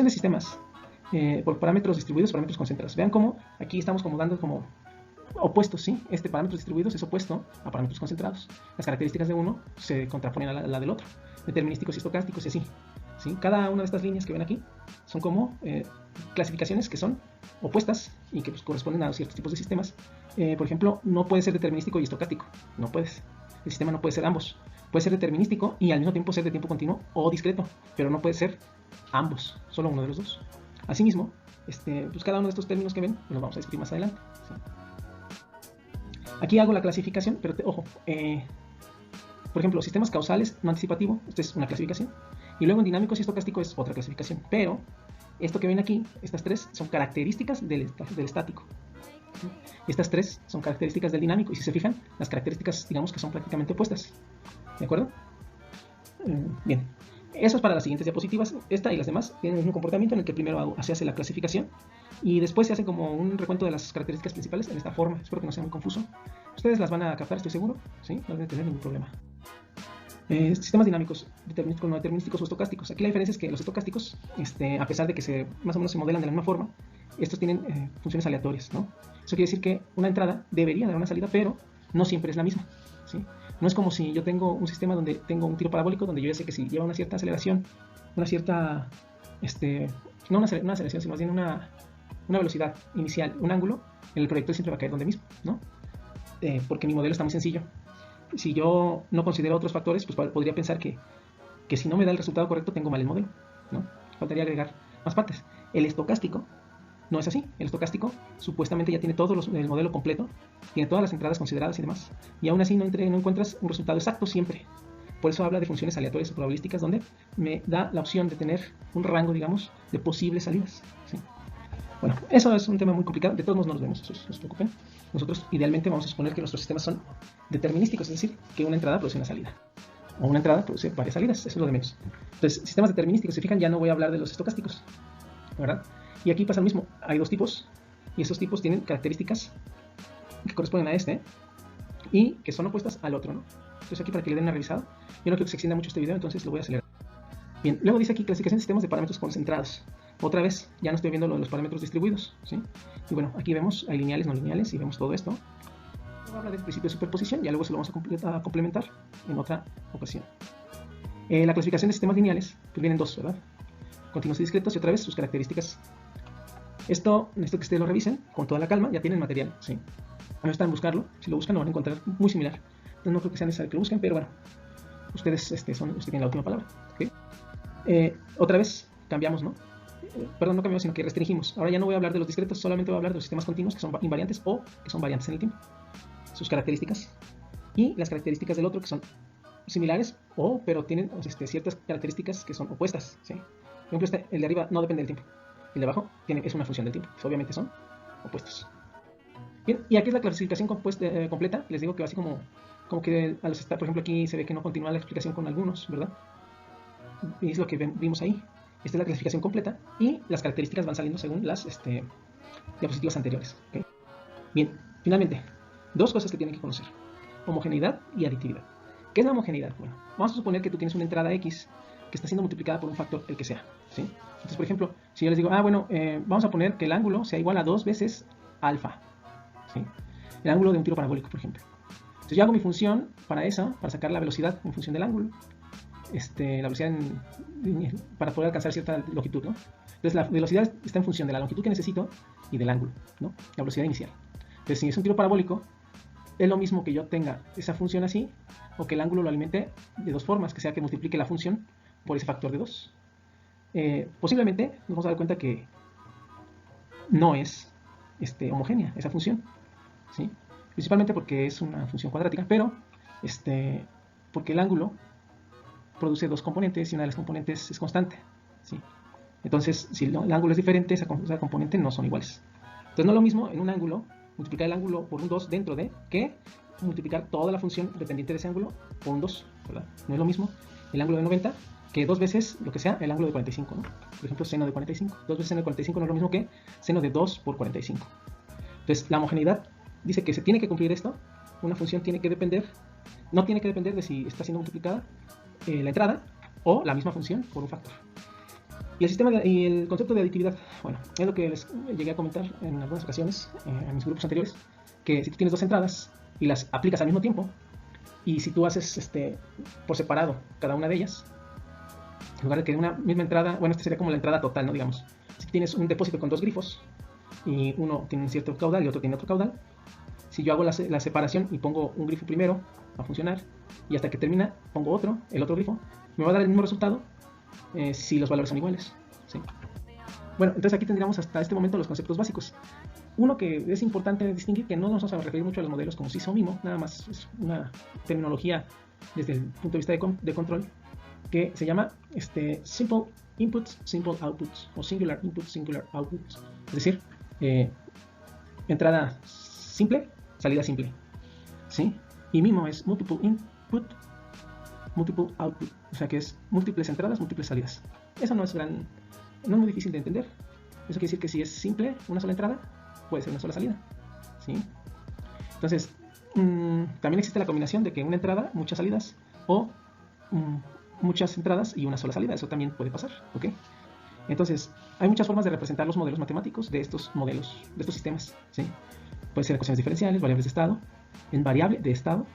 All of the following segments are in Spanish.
de sistemas por parámetros distribuidos, parámetros concentrados. Vean cómo aquí estamos como dando como opuestos, ¿sí? Este parámetros distribuidos es opuesto a parámetros concentrados. Las características de uno se contraponen a la del otro, determinísticos y estocásticos y así, ¿sí? Cada una de estas líneas que ven aquí son como clasificaciones que son opuestas y que pues, corresponden a ciertos tipos de sistemas. Por ejemplo, no puede ser determinístico y estocástico, no puedes. El sistema no puede ser ambos. Puede ser determinístico y al mismo tiempo ser de tiempo continuo o discreto, pero no puede ser ambos, solo uno de los dos. Asimismo, pues cada uno de estos términos que ven los vamos a discutir más adelante, ¿sí? Aquí hago la clasificación, pero ojo, por ejemplo, sistemas causales no anticipativo, esta es una clasificación, y luego en dinámico y estocástico es otra clasificación, pero esto que ven aquí, estas tres son características del estático. Estas tres son características del dinámico, y si se fijan, las características digamos que son prácticamente opuestas, ¿de acuerdo? Bien, eso es para las siguientes diapositivas. Esta y las demás tienen un comportamiento en el que primero se hace la clasificación y después se hace como un recuento de las características principales en esta forma. Espero que no sea muy confuso. Ustedes las van a captar, estoy seguro, ¿sí? No deben tener ningún problema. Sistemas dinámicos, no determinísticos o estocásticos. Aquí la diferencia es que los estocásticos, a pesar de que más o menos se modelan de la misma forma, estos tienen funciones aleatorias, ¿no? Eso quiere decir que una entrada debería dar una salida, pero no siempre es la misma, ¿sí? No es como si yo tengo un sistema donde tengo un tiro parabólico, donde yo ya sé que si lleva una cierta aceleración, una cierta, no una aceleración, sino más bien una velocidad inicial, un ángulo, el proyector siempre va a caer donde mismo, ¿no? Porque mi modelo está muy sencillo. Si yo no considero otros factores, pues podría pensar que si no me da el resultado correcto, tengo mal el modelo, ¿no? Faltaría agregar más partes. El estocástico no es así. El estocástico supuestamente ya tiene todo el modelo completo, tiene todas las entradas consideradas y demás, y aún así no encuentras un resultado exacto siempre. Por eso habla de funciones aleatorias o probabilísticas, donde me da la opción de tener un rango, digamos, de posibles salidas, ¿sí? Bueno, eso es un tema muy complicado, de todos modos no nos vemos, no se preocupen. Nosotros idealmente vamos a suponer que nuestros sistemas son determinísticos, es decir, que una entrada produce una salida, o una entrada produce varias salidas, eso es lo de menos. Entonces, sistemas determinísticos, si fijan, ya no voy a hablar de los estocásticos, ¿verdad? Y aquí pasa lo mismo, hay dos tipos, y esos tipos tienen características que corresponden a y que son opuestas al otro, ¿no? Entonces aquí para que le den una revisada, yo no quiero que se extienda mucho este video, entonces lo voy a acelerar. Bien, luego dice aquí clasificación de sistemas de parámetros concentrados. Otra vez, ya no estoy viendo lo de los parámetros distribuidos, ¿sí? Y bueno, aquí vemos, hay lineales, no lineales, y vemos todo esto. Luego habla del principio de superposición, ya luego se lo vamos a complementar en otra ocasión. La clasificación de sistemas lineales, pues vienen dos, ¿verdad? Continuos y discretos, y otra vez sus características. Esto necesito que ustedes lo revisen con toda la calma, ya tienen material, ¿sí? No están en buscarlo, si lo buscan lo van a encontrar muy similar. Entonces no creo que sea necesario que lo busquen, pero bueno, ustedes tienen la última palabra, ¿okay? Otra vez cambiamos, ¿no? Perdón, no cambiamos, sino que restringimos. Ahora ya no voy a hablar de los discretos, solamente voy a hablar de los sistemas continuos que son invariantes o que son variantes en el tiempo. Sus características y las características del otro que son similares pero tienen ciertas características que son opuestas, ¿sí? Por ejemplo, el de arriba no depende del tiempo, el de abajo es una función del tiempo, pues obviamente son opuestos. Bien, y aquí es la clasificación completa. Les digo que así como que por ejemplo aquí se ve que no continúa la explicación con algunos, ¿verdad? Y es lo que vimos ahí. Esta es la clasificación completa y las características van saliendo según las diapositivas anteriores, ¿okay? Bien, finalmente, dos cosas que tienen que conocer: homogeneidad y aditividad. ¿Qué es la homogeneidad? Bueno, vamos a suponer que tú tienes una entrada X que está siendo multiplicada por un factor, el que sea, ¿sí? Entonces, por ejemplo, si yo les digo, bueno, vamos a poner que el ángulo sea igual a 2 veces alfa, ¿sí? El ángulo de un tiro parabólico, por ejemplo. Entonces yo hago mi función para sacar la velocidad en función del ángulo, la velocidad para poder alcanzar cierta longitud, ¿no? Entonces la velocidad está en función de la longitud que necesito y del ángulo, ¿no? La velocidad inicial. Entonces si es un tiro parabólico, es lo mismo que yo tenga esa función así, o que el ángulo lo alimente de dos formas, que sea que multiplique la función por ese factor de 2. Posiblemente nos vamos a dar cuenta que no es homogénea esa función, ¿sí? Principalmente porque es una función cuadrática, pero porque el ángulo produce dos componentes y una de las componentes es constante, ¿sí? Entonces, si el ángulo es diferente, esa componente no son iguales. Entonces, no es lo mismo en un ángulo multiplicar el ángulo por un 2 dentro de que multiplicar toda la función dependiente de ese ángulo por un 2, ¿verdad? No es lo mismo el ángulo de 90 que dos veces lo que sea el ángulo de 45, ¿no? Por ejemplo, seno de 45. Dos veces seno de 45 no es lo mismo que seno de 2 por 45. Entonces, la homogeneidad dice que se tiene que cumplir esto. Una función no tiene que depender de si está siendo multiplicada la entrada o la misma función por un factor. Y el concepto de aditividad, bueno, es lo que les llegué a comentar en algunas ocasiones, en mis grupos anteriores, que si tú tienes dos entradas y las aplicas al mismo tiempo, y si tú haces por separado cada una de ellas, en lugar de que una misma entrada, bueno, esta sería como la entrada total, ¿no? Digamos, si tienes un depósito con dos grifos, y uno tiene un cierto caudal y otro tiene otro caudal, si yo hago la separación y pongo un grifo primero a funcionar, y hasta que termina pongo el otro grifo, me va a dar el mismo resultado si los valores son iguales, ¿sí? Bueno, entonces aquí tendríamos hasta este momento los conceptos básicos. Uno que es importante distinguir, que no nos vamos a referir mucho a los modelos como SIS o MIMO, nada más es una terminología desde el punto de vista de control, que se llama Simple Inputs, Simple Outputs, o Singular Inputs, Singular Outputs. Es decir, entrada simple, salida simple, ¿sí? Y MIMO es Multiple Input, Multiple Output, o sea que es múltiples entradas, múltiples salidas. Eso no es muy difícil de entender. Eso quiere decir que si es simple, una sola entrada, puede ser una sola salida, ¿sí? Entonces, también existe la combinación de que una entrada, muchas salidas, o muchas entradas y una sola salida. Eso también puede pasar, ¿ok? Entonces, hay muchas formas de representar los modelos matemáticos de estos modelos, de estos sistemas, ¿sí? Puede ser ecuaciones diferenciales, variables de estado, en variable de estado,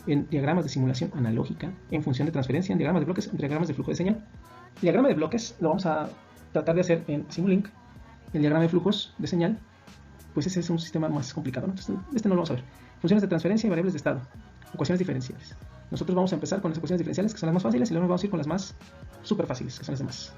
en diagramas de simulación analógica, en función de transferencia, en diagramas de bloques, en diagramas de flujo de señal. El diagrama de bloques lo vamos a tratar de hacer en Simulink. El diagrama de flujos de señal, pues ese es un sistema más complicado, ¿no? Entonces, no lo vamos a ver. Funciones de transferencia y variables de estado, ecuaciones diferenciales. Nosotros vamos a empezar con las ecuaciones diferenciales, que son las más fáciles, y luego vamos a ir con las más súper fáciles, que son las demás.